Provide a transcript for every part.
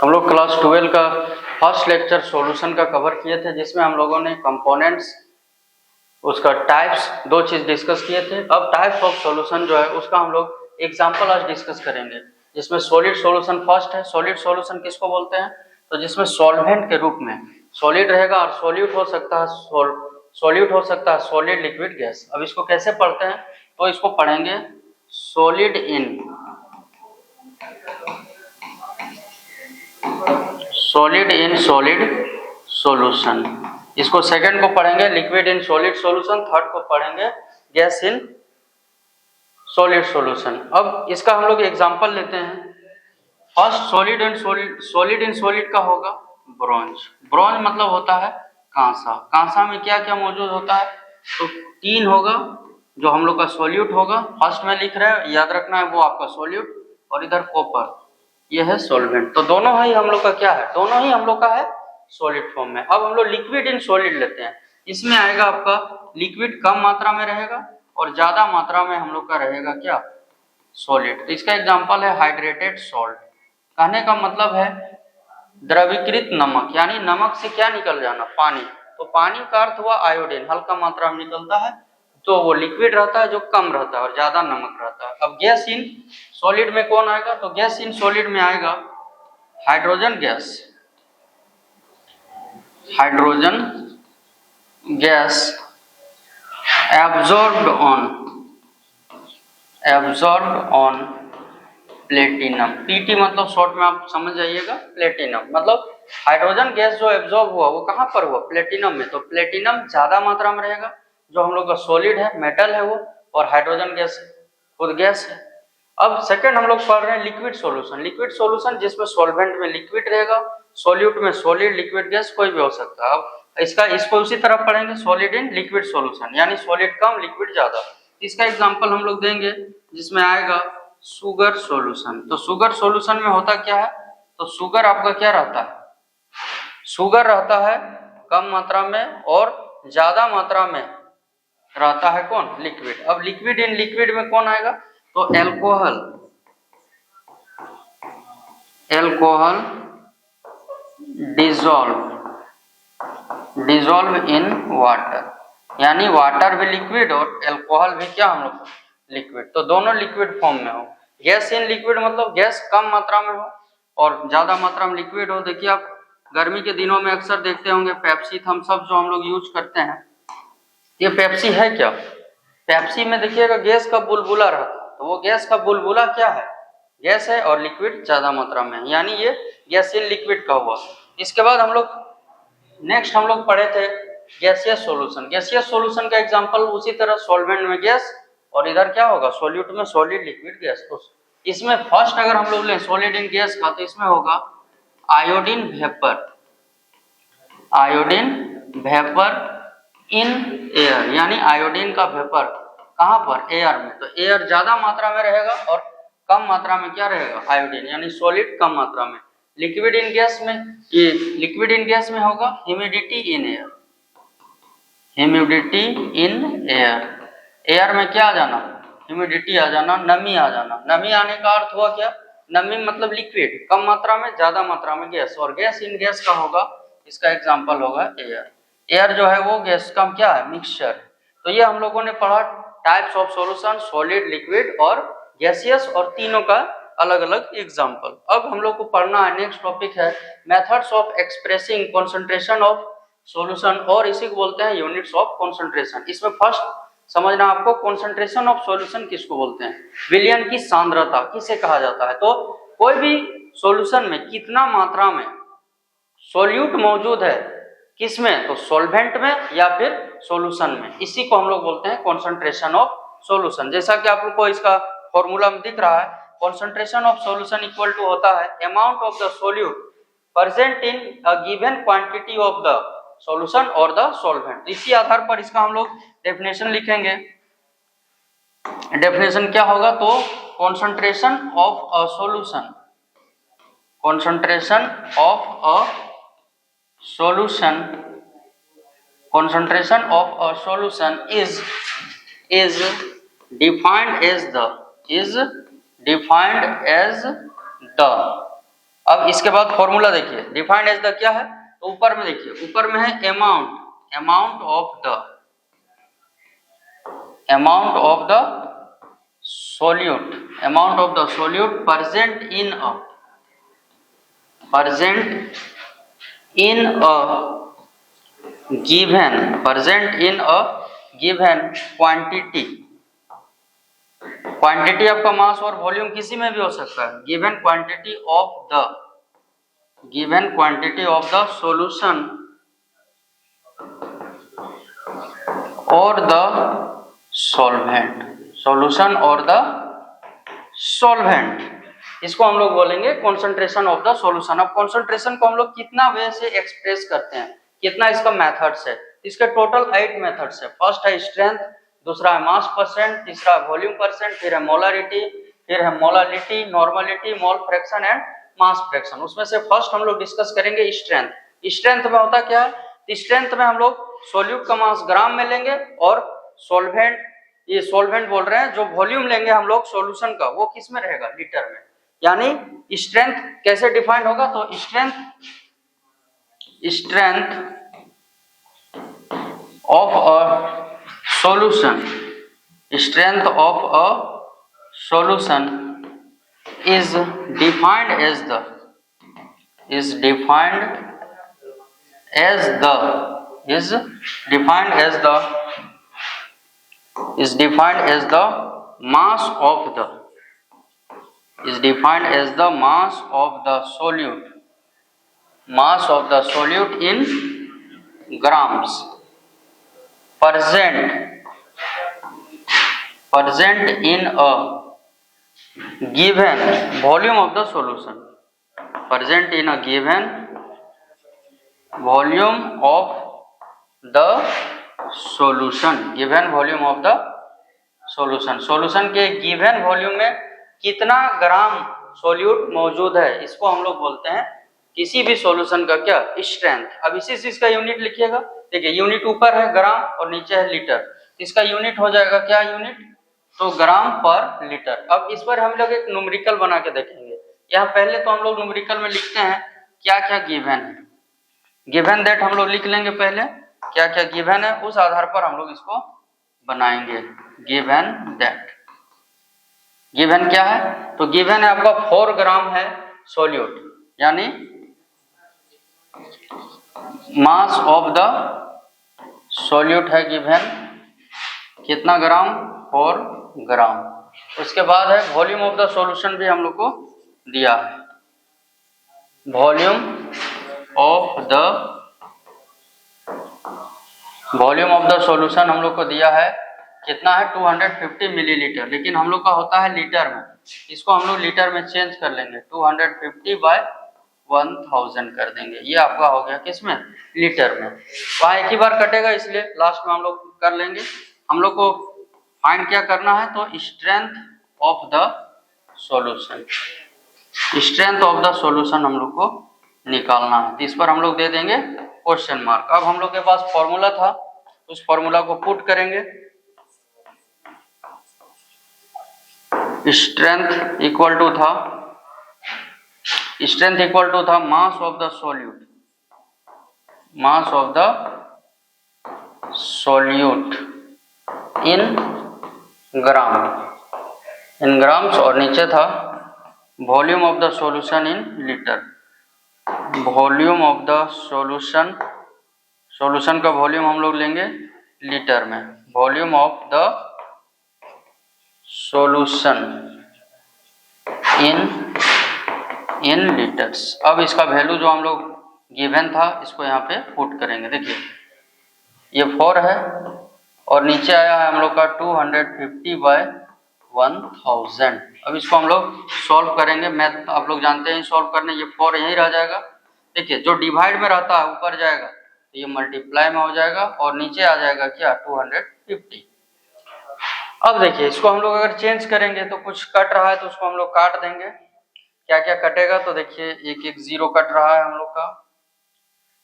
हम लोग क्लास 12 का फर्स्ट लेक्चर सॉल्यूशन का कवर किए थे, जिसमें हम लोगों ने कंपोनेंट्स, उसका टाइप्स, दो चीज डिस्कस किए थे। अब टाइप्स ऑफ सॉल्यूशन जो है उसका हम लोग एग्जांपल आज डिस्कस करेंगे, जिसमें सॉलिड सॉल्यूशन फर्स्ट है। सॉलिड सॉल्यूशन किसको बोलते हैं? तो जिसमें सॉल्वेंट के रूप में सॉलिड रहेगा, और सॉल्यूट हो सकता है सॉल्यूट हो सकता है सॉलिड, लिक्विड, गैस। अब इसको कैसे पढ़ते हैं? तो इसको पढ़ेंगे सॉलिड इन सॉलिड सॉल्यूशन। इसको सेकंड को पढ़ेंगे liquid in solid solution, third को पढ़ेंगे गैस इन सॉलिड सॉल्यूशन। अब इसका हम लोग एग्जांपल लेते हैं। फर्स्ट सॉलिड इन सॉलिड का होगा ब्रोंज। ब्रोंज मतलब होता है कांसा। कांसा में क्या क्या मौजूद होता है? तो टीन होगा जो हम लोग का सॉल्यूट होगा, फर्स्ट में लिख रहे हैं, याद रखना है वो आपका सॉल्यूट, और इधर कॉपर, ये है सॉल्वेंट। तो दोनों ही हम लोग का क्या है? दोनों ही हम लोग का है सॉलिड फॉर्म में। अब हम लोग लिक्विड इन सॉलिड लेते हैं। इसमें आएगा आपका लिक्विड कम मात्रा में रहेगा और ज्यादा मात्रा में हम लोग का रहेगा क्या? सॉलिड। तो इसका एग्जांपल है हाइड्रेटेड सॉल्ट। कहने का मतलब है द्रवीकृत नमक, यानी नमक से क्या निकल जाना? पानी। तो पानी का अर्थ हुआ आयोडीन, हल्का मात्रा में निकलता है, तो वो लिक्विड रहता है जो कम रहता है और ज्यादा नमक रहता है। अब गैस इन सॉलिड में कौन आएगा? तो गैस इन सॉलिड में आएगा hydrogen gas. Hydrogen gas absorbed on platinum. PT मतलब शॉर्ट में आप समझ जाइएगा, प्लेटिनम मतलब हाइड्रोजन गैस जो एब्जॉर्ब हुआ वो कहाँ पर हुआ? प्लेटिनम में। तो प्लेटिनम ज्यादा मात्रा में रहेगा, जो हम लोग का सॉलिड है, मेटल है वो, और हाइड्रोजन गैस खुद गैस है। अब सेकंड हम लोग पढ़ रहे हैं लिक्विड सॉल्यूशन। लिक्विड सॉल्यूशन जिसमें सॉल्वेंट में लिक्विड रहेगा, सॉल्यूट में सॉलिड, लिक्विड, गैस कोई भी हो सकता है। अब इसको उसी तरह पढ़ेंगे सॉलिड इन लिक्विड सॉल्यूशन, यानी सॉलिड कम लिक्विड ज्यादा। इसका एग्जांपल हम लोग देंगे जिसमें आएगा शुगर सॉल्यूशन। तो शुगर सॉल्यूशन में होता क्या है? तो शुगर आपका क्या रहता है? शुगर रहता है कम मात्रा में, और ज्यादा मात्रा में रहता है कौन? लिक्विड। अब लिक्विड इन लिक्विड में कौन आएगा? तो एल्कोहल डिजॉल्व इन वाटर, यानी वाटर भी लिक्विड और एल्कोहल भी क्या हम लोग? लिक्विड। तो दोनों लिक्विड फॉर्म में हो। गैस इन लिक्विड मतलब गैस कम मात्रा में हो और ज्यादा मात्रा में लिक्विड हो। देखिए आप गर्मी के दिनों में अक्सर देखते होंगे पेप्सी, थम्स अप जो हम लोग यूज करते हैं, ये पेप्सी है क्या? पेप्सी में देखिएगा गैस का बुलबुला रहता है, तो वो गैस का बुलबुला क्या है? गैस है, और लिक्विड ज्यादा मात्रा में है, यानी ये गैस इन लिक्विड का हुआ। इसके बाद हम लोग नेक्स्ट हम लोग पढ़े थे गैसियस सॉल्यूशन। गैसियस सॉल्यूशन का एग्जांपल उसी तरह सॉल्वेंट में गैस, और इधर क्या होगा? सॉल्यूट में सॉलिड, लिक्विड, गैस। तो इसमें फर्स्ट अगर हम लोग लें सॉलिड इन गैस का, तो इसमें होगा आयोडीन वेपर इन एयर, यानी आयोडीन का वेपर कहाँ पर? एयर में। तो एयर ज्यादा मात्रा में रहेगा और कम मात्रा में क्या रहेगा? आयोडीन, यानी सॉलिड कम मात्रा में। लिक्विड इन गैस में, ये लिक्विड इन गैस में होगा ह्यूमिडिटी इन एयर। एयर में क्या आ जाना? ह्यूमिडिटी आ जाना, नमी आ जाना। नमी आने का अर्थ हुआ क्या? नमी मतलब लिक्विड कम मात्रा में, ज्यादा मात्रा में गैस, और गैस इन गैस का होगा, इसका एग्जांपल होगा एयर। एयर जो है वो गैस का क्या है? मिक्सचर। तो ये हम लोगों ने पढ़ा types of solution, solid, liquid और गैसियस, और तीनों का अलग अलग एग्जांपल। अब हम लोग को पढ़ना है, नेक्स्ट टॉपिक है methods of expressing concentration of solution, और इसी को बोलते हैं यूनिट्स ऑफ कंसंट्रेशन। इसमें फर्स्ट समझना आपको कंसंट्रेशन ऑफ सॉल्यूशन किसको बोलते हैं? विलयन की सांद्रता किसे कहा जाता है? तो कोई भी सॉल्यूशन में कितना मात्रा में सॉल्यूट मौजूद है, किसमें? तो सॉल्वेंट में या फिर सॉल्यूशन में, इसी को हम लोग बोलते हैं कंसंट्रेशन ऑफ सॉल्यूशन। जैसा कि आप लोग को इसका फॉर्मूला में दिख रहा है, concentration of solution equal to होता है amount of the solute present in a given quantity of the solution और द सॉल्वेंट। इसी आधार पर इसका हम लोग डेफिनेशन लिखेंगे। डेफिनेशन क्या होगा? तो concentration of a solution, concentration of a solution is defined as the अब इसके बाद फॉर्मूला देखिए, डिफाइंड एज द क्या है, तो ऊपर में देखिए, ऊपर में है amount of the solute present in a given quantity आपका मास और वॉल्यूम किसी में भी हो सकता है, given quantity of the solution और द सॉल्वेंट, इसको हम लोग बोलेंगे कॉन्सेंट्रेशन ऑफ द सॉल्यूशन। अब कॉन्सेंट्रेशन को हम लोग कितना वे से एक्सप्रेस करते हैं, कितना इसका मेथड्स है, इसके टोटल 8 मेथड्स है। फर्स्ट है स्ट्रेंथ, दूसरा है मास परसेंट, तीसरा वॉल्यूम परसेंट, फिर है मोलारिटी, फिर है molality, normality, mole fraction and mass fraction. उसमें से फर्स्ट हम लोग डिस्कस करेंगे स्ट्रेंथ। स्ट्रेंथ में होता क्या है, स्ट्रेंथ में हम लोग सोल्यूट का मास ग्राम में लेंगे और सॉल्वेंट बोल रहे हैं, जो वॉल्यूम लेंगे हम लोग सॉल्यूशन का वो किस में रहेगा, लीटर में। यानी स्ट्रेंथ कैसे डिफाइन होगा, तो strength of a solution is defined as the mass of the solute in grams present in a given volume of the solution, solution के गिवन वॉल्यूम में कितना ग्राम सोल्यूट मौजूद है, इसको हम लोग बोलते हैं किसी भी सॉल्यूशन का क्या, स्ट्रेंथ। अब इसी चीज का यूनिट लिखिएगा, देखिए यूनिट ऊपर है ग्राम और नीचे है लीटर, इसका यूनिट हो जाएगा क्या यूनिट, तो ग्राम पर लीटर। अब इस पर हम लोग एक न्यूमेरिकल बना के देखेंगे। यहाँ पहले तो हम लोग न्यूमेरिकल में लिखते हैं क्या क्या गिवन है, गिवन दैट हम लोग लिख लेंगे पहले, क्या क्या गिवन है उस आधार पर हम लोग इसको बनाएंगे। गिवन दैट, गिवन क्या है, तो गिवन है आपका 4 ग्राम है सोल्यूट, यानी मास ऑफ द सोल्यूट है गिवन कितना ग्राम, 4 ग्राम। उसके बाद है वॉल्यूम ऑफ द सॉल्यूशन भी हम लोग को दिया है, वॉल्यूम ऑफ द सॉल्यूशन हम लोग को दिया है कितना है, 250 मिलीलीटर, लेकिन हम लोग का होता है लीटर में, इसको हम लोग लीटर में चेंज कर लेंगे, 250/1000 कर देंगे, ये आपका हो गया किसमें, लीटर में। वहाँ एक ही बार कटेगा इसलिए लास्ट में हम लोग कर लेंगे। हम लोग को फाइंड क्या करना है, तो स्ट्रेंथ ऑफ द सॉल्यूशन हम लोग को निकालना है, तो इस पर हम लोग दे देंगे क्वेश्चन मार्क। अब हम लोग के पास फॉर्मूला था, उस फॉर्मूला को पुट करेंगे, स्ट्रेंथ इक्वल टू था मास of the solute in grams, और नीचे था volume of the solution in litre. Volume of the solution का वॉल्यूम हम लोग लेंगे लीटर में, volume of the solution in litres. अब इसका वैल्यू जो हम लोग गिवन था इसको यहाँ पे पुट करेंगे। देखिए ये 4 है और नीचे आया है हम लोग का 250/1000। अब इसको हम लोग सॉल्व करेंगे, मैथ आप लोग जानते हैं सॉल्व करने, ये 4 यहीं रह जाएगा। देखिए जो डिवाइड में रहता है ऊपर जाएगा तो ये मल्टीप्लाई में हो जाएगा और नीचे आ जाएगा क्या 250। अब देखिए इसको हम लोग अगर चेंज करेंगे तो कुछ कट रहा है तो उसको हम लोग काट देंगे। क्या क्या कटेगा तो देखिए एक 0 कट रहा है हम लोग का,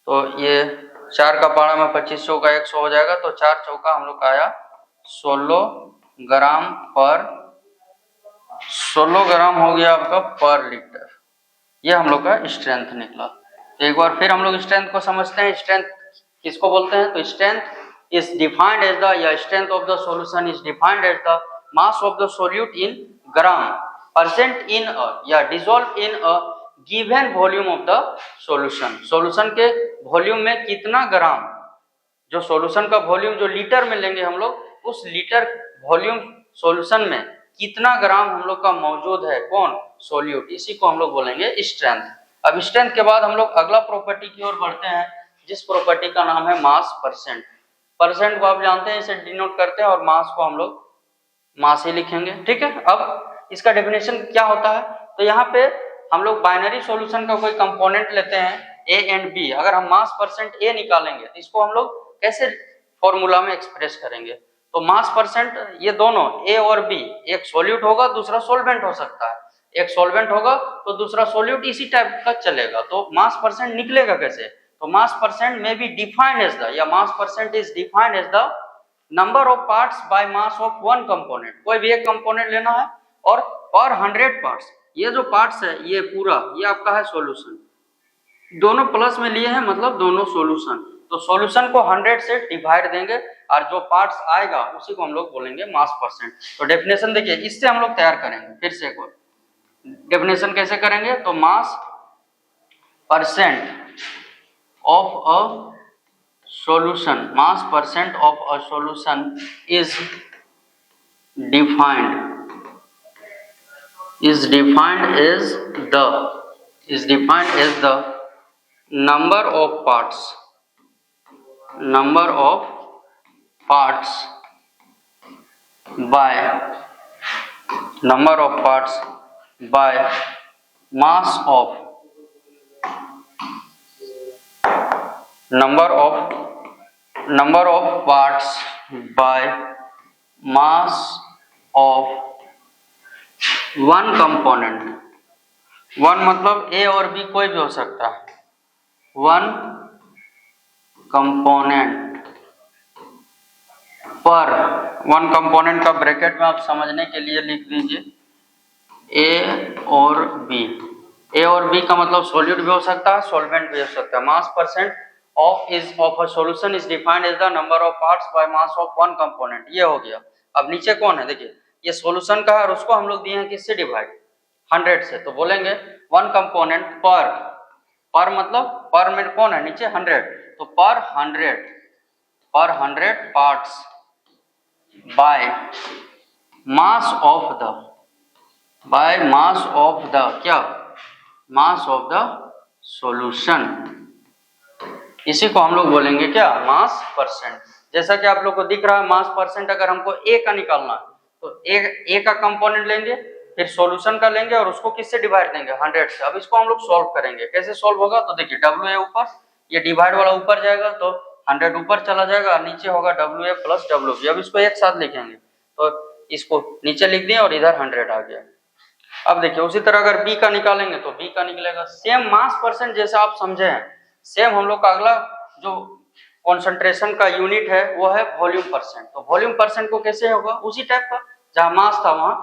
तो ये 4 का पारा में 25 चौका 100 हो जाएगा, तो 4 चौका हम लोग का आया 16 ग्राम हो गया आपका पर लीटर। ये हम लोग का स्ट्रेंथ निकला। तो एक बार फिर हम लोग स्ट्रेंथ को समझते हैं। स्ट्रेंथ किसको बोलते हैं? तो strength is defined as the, या strength of the solution is defined as the mass of the solute in gram percent in या dissolve in a given volume of the solution. Solution के volume में कितना ग्राम, जो solution का volume जो litre में लेंगे हम लोग, उस लीटर वॉल्यूम सॉल्यूशन में कितना ग्राम हम लोग का मौजूद है, कौन? सोल्यूट। इसी को हम लोग बोलेंगे स्ट्रेंथ। अब स्ट्रेंथ के बाद हम लोग अगला प्रॉपर्टी की ओर बढ़ते हैं, जिस प्रॉपर्टी का नाम है मास परसेंट। परसेंट को आप जानते हैं, इसे डिनोट करते हैं, और मास को हम लोग मास ही लिखेंगे, ठीक है। अब इसका डेफिनेशन क्या होता है? तो यहाँ पे हम लोग बाइनरी सॉल्यूशन का कोई कंपोनेंट लेते हैं ए एंड बी। अगर हम मास परसेंट ए निकालेंगे तो इसको हम लोग कैसे फॉर्मूला में एक्सप्रेस करेंगे? तो मास परसेंट, ये दोनों ए और बी, एक सॉल्यूट होगा दूसरा सॉल्वेंट हो सकता है, एक सॉल्वेंट होगा तो दूसरा सॉल्यूट, इसी टाइप का चलेगा। तो मास परसेंट निकलेगा कैसे? तो मास परसेंट में बी डिफाइंड एज द, या mass percent is defined as the number of parts by mass of one component. कोई भी एक कंपोनेंट लेना है और पर 100 पार्ट्स, ये जो पार्ट्स है ये पूरा, ये आपका है सॉल्यूशन, दोनों प्लस में लिए हैं मतलब दोनों सॉल्यूशन। तो सॉल्यूशन को 100 से डिवाइड देंगे और जो पार्ट्स आएगा उसी को हम लोग बोलेंगे मास परसेंट। तो डेफिनेशन देखिए, इससे हम लोग तैयार करेंगे। फिर से एक बार डेफिनेशन कैसे करेंगे? तो mass percent of a solution, mass percent of a solution is defined as the number of parts by mass of number of parts by mass of one component. One मतलब ए और बी कोई भी हो सकता है। वन कंपोनेंट पर, one component का bracket में आप समझने के लिए लिख दीजिए ए और बी। ए और बी का मतलब सॉल्यूट भी हो सकता है, सॉल्वेंट भी हो सकता है। मास percent of a solution is defined as the number of parts by mass of one component। ये हो गया। अब नीचे कौन है? देखिए ये सॉल्यूशन का है और उसको हम लोग दिए हैं किससे डिवाइड? 100 से। तो बोलेंगे वन कंपोनेंट पर मतलब पर में कौन है? नीचे 100। तो पर 100 parts by mass of the क्या? Mass of the solution. इसी को हम लोग बोलेंगे क्या? Mass percent. जैसा कि आप लोग को दिख रहा है, मास परसेंट अगर हमको ए का निकालना है तो ए का कंपोनेंट लेंगे, फिर सॉल्यूशन का लेंगे और उसको किससे डिवाइड देंगे? 100 से। अब इसको हम लोग सॉल्व करेंगे। कैसे सॉल्व होगा? तो देखिए डब्ल्यू ए ऊपर, ये डिवाइड वाला ऊपर जाएगा तो 100 ऊपर चला जाएगा और नीचे होगा W A plus W B. अब इसको एक साथ लिखेंगे तो इसको नीचे लिख दिए और इधर 100 आ गया। अब देखिए उसी तरह अगर बी का निकालेंगे तो बी का निकलेगा। सेम मास परसेंट जैसा आप समझे हैं, सेम हम लोग का अगला जो कॉन्सेंट्रेशन का यूनिट है वो है वॉल्यूम परसेंट। तो वॉल्यूम परसेंट को कैसे होगा? उसी टाइप का, जहां मास था वहां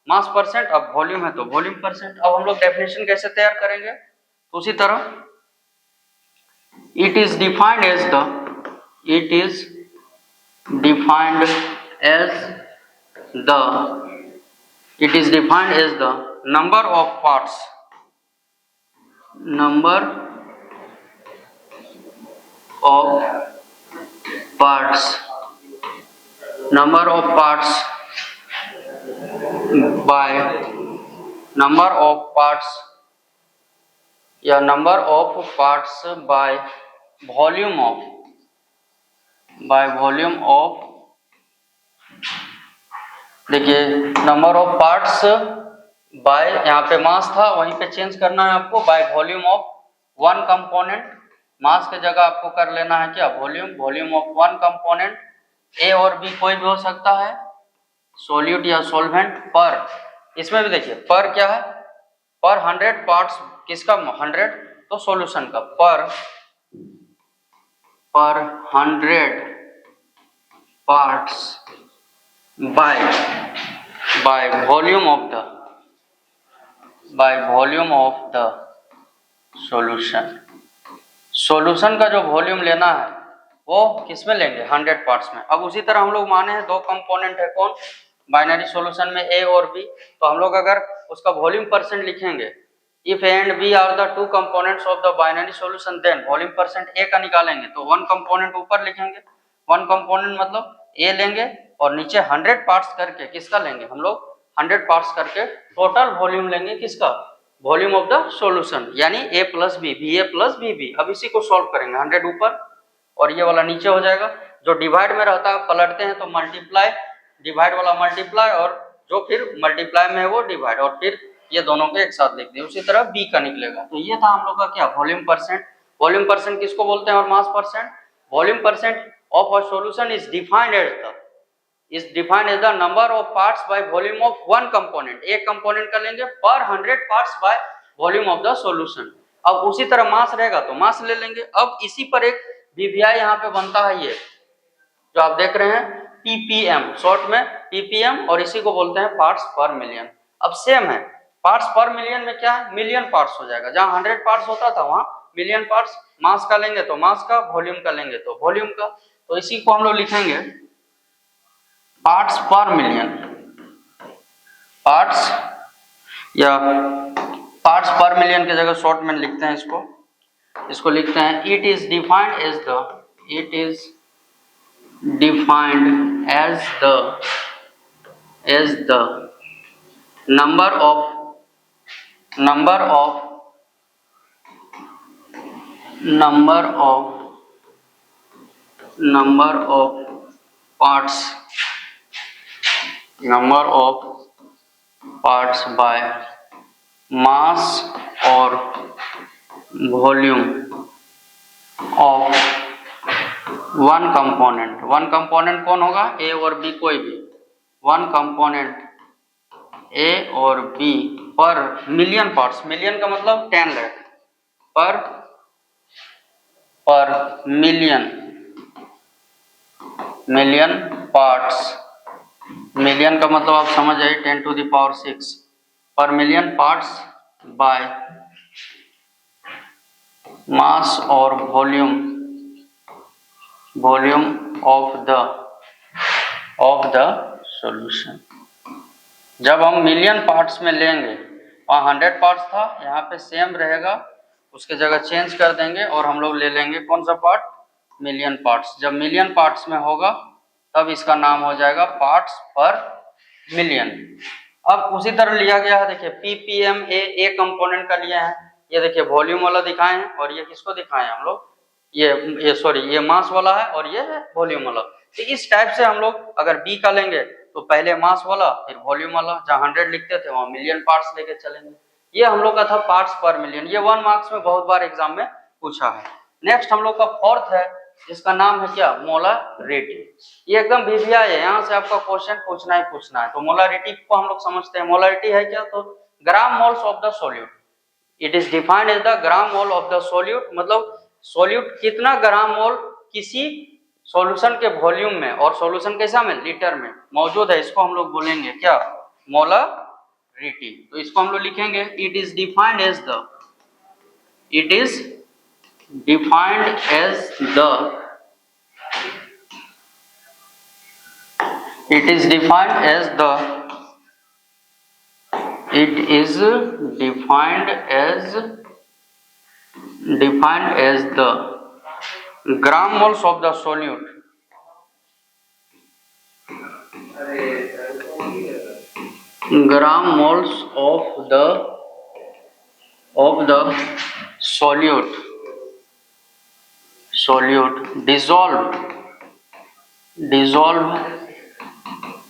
मास परसेंट, अब वॉल्यूम है तो वॉल्यूम परसेंट। अब हम लोग डेफिनेशन कैसे तैयार करेंगे? तो उसी तरह it is defined as the number of parts by number of parts या number of parts by volume of देखिए नंबर ऑफ पार्ट्स बाय, यहाँ पे मास था वहीं पे चेंज करना है आपको, by volume of one component. Mass के जगह आपको कर लेना है क्या? Volume of one component. A और बी कोई भी हो सकता है, सॉल्यूट या सॉल्वेंट। पर इसमें भी देखिए पर क्या है? पर 100 पार्ट्स, किसका? 100 तो सॉल्यूशन का। पर 100 parts by volume of the solution. Solution का जो वॉल्यूम लेना है वो किस में लेंगे, 100 पार्ट्स में। अब उसी तरह हम लोग माने हैं दो कंपोनेंट है, कौन, बाइनरी सॉल्यूशन में ए और बी, तो हम लोग अगर उसका वॉल्यूम परसेंट लिखेंगे, if A and B are the two components of the binary solution, then volume percent A का निकालेंगे तो वन कंपोनेंट ऊपर लिखेंगे, वन कंपोनेंट मतलब ए लेंगे और नीचे 100 पार्ट्स करके किसका लेंगे हम लोग, 100 पार्ट्स करके टोटल वॉल्यूम लेंगे किसका, वॉल्यूम ऑफ द सॉल्यूशन, यानी a plus B, B A plus B B. अब इसी को सॉल्व करेंगे, 100 ऊपर और ये वाला नीचे हो जाएगा, जो डिवाइड में रहता है पलटते हैं तो मल्टीप्लाई, डिवाइड वाला मल्टीप्लाई और जो फिर मल्टीप्लाई में है वो डिवाइड, और फिर ये दोनों को एक साथ लिख दिए। उसी तरह बी का निकलेगा। तो ये था हम लोग का क्या, वॉल्यूम परसेंट। वॉल्यूम परसेंट किसको बोलते हैं और mass percent, volume percent of a solution is defined as the number of parts by volume of one component. एक कंपोनेंट का लेंगे पर 100 parts by volume of the solution. अब उसी तरह मास रहेगा तो मास ले लेंगे। अब इसी पर एक बीवीआई यहाँ पे बनता है, ये जो आप देख रहे हैं ppm, शॉर्ट में ppm, और इसी को बोलते हैं पार्ट्स पर मिलियन। अब सेम है, पार्ट्स पर मिलियन में क्या है, मिलियन पार्ट्स हो जाएगा, जहां 100 पार्ट्स होता था वहां मिलियन पार्ट्स। मास का लेंगे तो मास का, वॉल्यूम का लेंगे तो वॉल्यूम का। तो इसी को हम लोग लिखेंगे पार्ट्स पर मिलियन, पार्ट्स या पार्ट्स पर मिलियन की जगह शॉर्ट में लिखते हैं इसको लिखते हैं it is defined as the number of parts by mass or volume of one component। One component कौन होगा, ए और बी, कोई भी वन कंपोनेंट ए और बी पर मिलियन पार्ट्स, मिलियन का मतलब 10 लाख पर मिलियन पार्ट्स, मिलियन का मतलब आप समझ आइए 10 to the power 6 पर मिलियन पार्ट्स बाय मास और वॉल्यूम ऑफ द सॉल्यूशन। जब हम मिलियन पार्ट्स में लेंगे, वहाँ 100 पार्ट्स था, यहाँ पे सेम रहेगा, उसके जगह चेंज कर देंगे और हम लोग ले लेंगे कौन सा पार्ट, मिलियन पार्ट्स। जब मिलियन पार्ट्स में होगा तब इसका नाम हो जाएगा पार्ट्स पर मिलियन। अब उसी तरह लिया गया है, देखिए ppm ए कंपोनेंट का लिया है, ये देखिए वॉल्यूम वाला दिखाए हैं, और ये किसको दिखाए हैं हम लोग, ये सॉरी ये मास वाला है और ये है वॉल्यूम वाला। तो इस टाइप से हम लोग अगर बी का लेंगे तो पहले मास वाला फिर वॉल्यूम वाला, जहाँ 100 लिखते थे वहाँ मिलियन पार्ट्स लेके चलेंगे। ये हम लोग का था पार्ट्स पर मिलियन। ये 1 मार्क्स में बहुत बार एग्जाम में पूछा है। नेक्स्ट हम लोग का फोर्थ है, जिसका नाम है क्या, मोलारिटी। ये एकदम बीवीआई है, यहाँ से आपका क्वेश्चन पूछना है। तो मोलारिटी को हम लोग समझते हैं, मोलारिटी है क्या, तो gram moles of the solute. It is defined as the gram mole of the solute, मतलब सोल्यूट कितना ग्राम मोल किसी सॉल्यूशन के वॉल्यूम में, और सॉल्यूशन कैसा में, लीटर में मौजूद है, इसको हम लोग बोलेंगे क्या, मोलारिटी। तो इसको हम लोग लिखेंगे it is defined as the gram moles of the solute, gram moles of the solute dissolved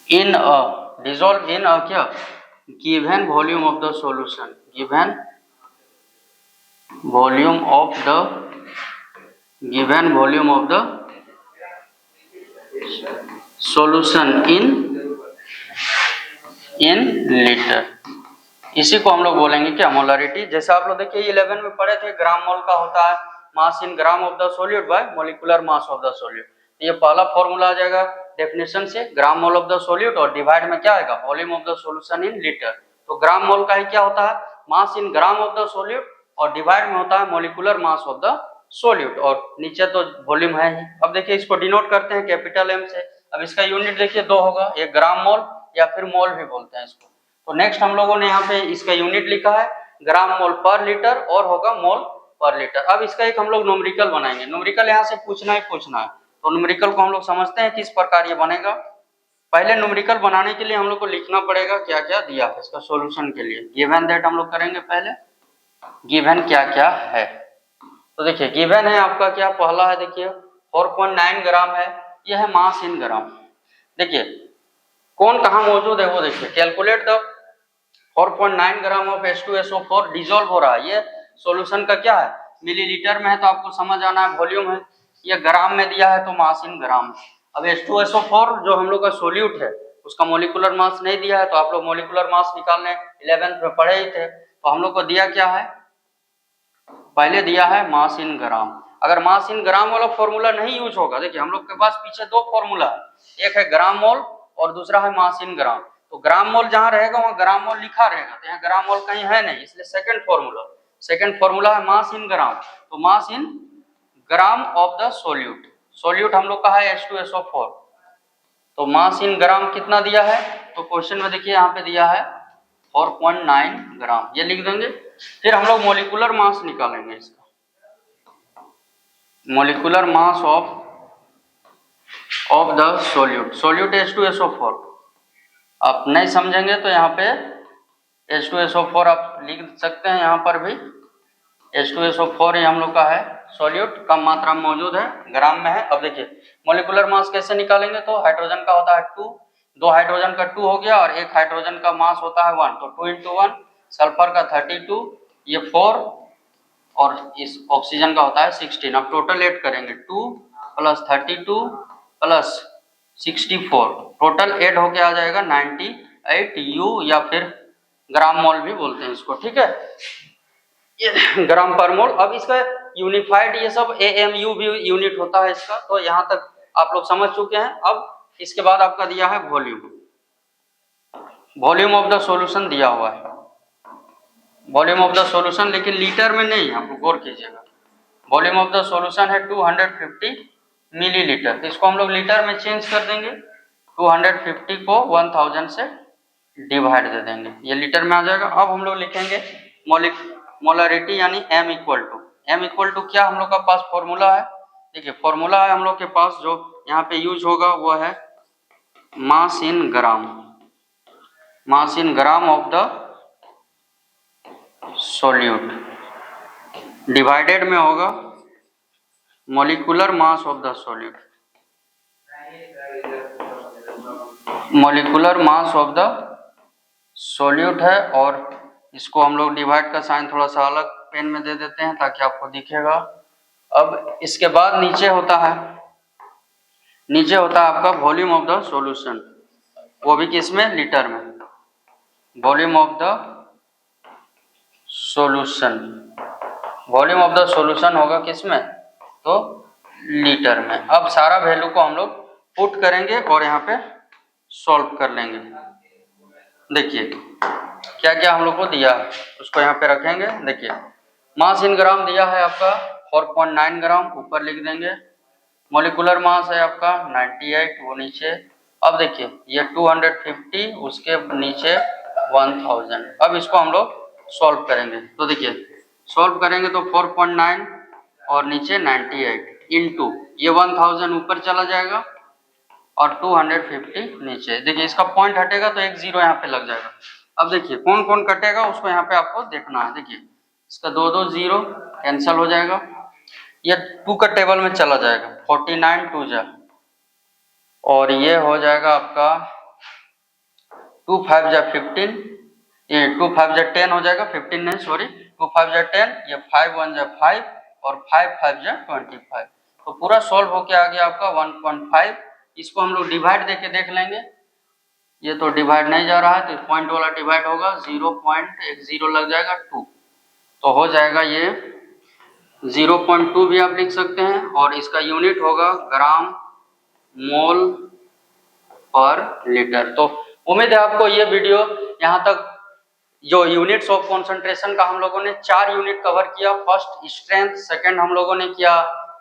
in a क्या, given volume of the solution, given volume of the solution in litre. इसी को हम लोग बोलेंगे क्या, मोलारिटी। जैसे आप लोग देखिए 11 में पढ़े थे, ग्राम मोल का होता है mass in gram of the solute by molecular mass of the solute. ये पहला फॉर्मूला आ जाएगा डेफिनेशन से, gram mole of the solute, और डिवाइड में क्या आएगा, volume of the solution in litre. तो ग्राम मोल का ही क्या होता है, mass in gram of the solute और डिवाइड में होता है molecular mass of the solute, और नीचे तो वॉल्यूम है ही। अब देखिए इसको डिनोट करते हैं कैपिटल एम से। अब इसका यूनिट देखिए दो होगा, एक ग्राम मोल या फिर मोल भी बोलते हैं इसको। तो नेक्स्ट हम लोगों ने यहाँ पे इसका यूनिट लिखा है ग्राम मोल पर लीटर और होगा मोल पर लीटर। अब इसका एक हम लोग न्यूमेरिकल बनाएंगे, न्यूमेरिकल यहाँ से पूछना है। तो न्यूमेरिकल को हम लोग समझते हैं किस प्रकार ये बनेगा। पहले न्यूमेरिकल बनाने के लिए हम लोग को लिखना पड़ेगा क्या क्या दिया है इसका सॉल्यूशन के लिए। गिवन दैट हम लोग करेंगे पहले, गिवन क्या क्या है। तो देखिए गिवन है आपका क्या, पहला है देखिए 4.9 ग्राम है, यह है मास इन ग्राम। देखिए कौन कहाँ मौजूद है वो देखिए, calculate the 4.9 gram of H2SO4 dissolve हो रहा है। ये सॉल्यूशन का क्या है, मिलीलीटर में है तो आपको समझ आना है वॉल्यूम है, ये ग्राम में दिया है तो मास इन ग्राम। अब H2SO4 जो हम लोग का सोल्यूट है उसका मोलिकुलर मास नहीं दिया है, तो आप लोग मोलिकुलर मास निकालने 11th में पढ़े ही थे। तो हम लोग को दिया क्या है, पहले दिया है मास इन ग्राम। अगर मास इन ग्राम वाला फॉर्मूला नहीं यूज होगा, देखिए हम लोग के पास पीछे दो फॉर्मूला है, एक है ग्राम मोल और दूसरा है मास इन ग्राम। तो ग्राम मोल जहां रहेगा वहां ग्राम मोल लिखा रहेगा, तो यहाँ ग्राम मोल कहीं है नहीं, इसलिए सेकंड फॉर्मूला है मास इन ग्राम। तो mass in gram of the solute, solute हम लोग का है H2SO4, तो मास इन ग्राम कितना दिया है, तो क्वेश्चन में देखिए यहाँ पे दिया है 4.9 ग्राम, ये लिख देंगे। फिर हम लोग मोलिकुलर मास निकालेंगे इसका, molecular mass of the solute H2SO4। आप नहीं समझेंगे तो यहाँ पे H2SO4 आप लिख सकते हैं, यहाँ पर भी H2SO4 ये हम लोग का है सोल्यूट, कम मात्रा में मौजूद है, ग्राम में है। अब देखिए मोलिकुलर मास कैसे निकालेंगे, तो हाइड्रोजन का होता है 2, दो हाइड्रोजन का 2 हो गया और एक हाइड्रोजन का मास होता है 1, तो 2 × 1, सल्फर का 32, ये 4 और इस ऑक्सीजन का होता है 16। अब टोटल ऐड करेंगे 2 + 32 + 64, टोटल ऐड होके आ जाएगा 98 U, या फिर ग्राम मोल भी बोलते हैं इसको, ठीक है, ये ग्राम पर मोल। अब इसका यूनिफाइड ये सब AMU भी यूनिट होता है इसका, तो यहाँ तक आप लोग समझ चुके हैं। अब इसके बाद आपका दिया है वॉल्यूम ऑफ द सॉल्यूशन दिया हुआ है, वॉल्यूम ऑफ द सॉल्यूशन, लेकिन लीटर में नहीं, आप गौर कीजिएगा। वॉल्यूम ऑफ द सॉल्यूशन है 250 मिलीलीटर, तो इसको हम लोग लीटर में चेंज कर देंगे, 250 को 1000 से डिवाइड दे देंगे, ये लीटर में आ जाएगा। अब हम लोग लिखेंगे मोलरिटी यानी M इक्वल टू क्या हम लोग का पास फॉर्मूला है, देखिए फॉर्मूला है हम लोग के पास जो यहाँ पे यूज होगा वो है mass in gram of the solute, divided में होगा molecular mass of the solute, molecular mass of the solute है। और इसको हम लोग डिवाइड का साइन थोड़ा सा अलग पेन में दे देते हैं ताकि आपको दिखेगा। अब इसके बाद नीचे होता है आपका वॉल्यूम ऑफ द सॉल्यूशन, वो भी किसमें, लीटर में। वॉल्यूम ऑफ द सॉल्यूशन होगा किसमें, तो लीटर में। अब सारा वैल्यू को हम लोग पुट करेंगे और यहाँ पे सॉल्व कर लेंगे। देखिए क्या क्या हम लोग को दिया है उसको यहाँ पे रखेंगे। देखिए मास इन ग्राम दिया है आपका 4.9 ग्राम, ऊपर लिख देंगे। मोलिकुलर मास है आपका 98, वो नीचे। अब देखिए ये 250, उसके नीचे 1000। अब इसको हम लोग सॉल्व करेंगे, तो देखिए सॉल्व करेंगे तो 4.9 और नीचे 98 इंटू ये 1000 ऊपर चला जाएगा और 250 नीचे। देखिए इसका पॉइंट हटेगा तो एक 0 यहाँ पे लग जाएगा। अब देखिए कौन कौन कटेगा उसको यहाँ पे आपको देखना है। देखिए इसका 2 0 कैंसिल हो जाएगा, ये 2 का टेबल में चला जाएगा, 49 2 जा, और ये हो जाएगा आपका 2 5 जा 15, ये 2 5 जा 10 हो जाएगा, 15 नहीं सॉरी, 2 5 जा 10, ये 5 1 जा 5 और 5 5 जा 25। तो पूरा सॉल्व होके आ गया आपका 1.5। इसको हम लोग डिवाइड देके देख लेंगे, ये तो डिवाइड नहीं जा रहा है तो पॉइंट वाला डिवाइड होगा, 0.10 लग जाएगा 2, तो हो जाएगा ये 0.2 भी आप लिख सकते हैं। और इसका यूनिट होगा ग्राम मोल पर लीटर। तो उम्मीद है आपको ये वीडियो यहाँ तक जो यूनिट्स ऑफ कॉन्सेंट्रेशन का हम लोगों ने 4 यूनिट कवर किया। फर्स्ट स्ट्रेंथ, सेकंड हम लोगों ने किया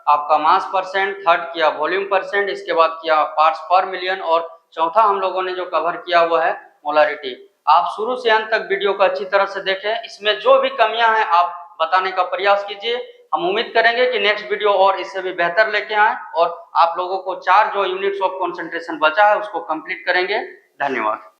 आपका मास परसेंट, थर्ड किया वॉल्यूम परसेंट, इसके बाद किया पार्ट्स पर मिलियन, और चौथा हम लोगों ने जो कवर किया वो है मोलारिटी। आप शुरू से अंत तक वीडियो को अच्छी तरह से देखें, इसमें जो भी कमियां हैं आप बताने का प्रयास कीजिए। हम उम्मीद करेंगे कि नेक्स्ट वीडियो और इससे भी बेहतर लेके आए और आप लोगों को 4 जो यूनिट्स ऑफ कॉन्सेंट्रेशन बचा है उसको कंप्लीट करेंगे। धन्यवाद।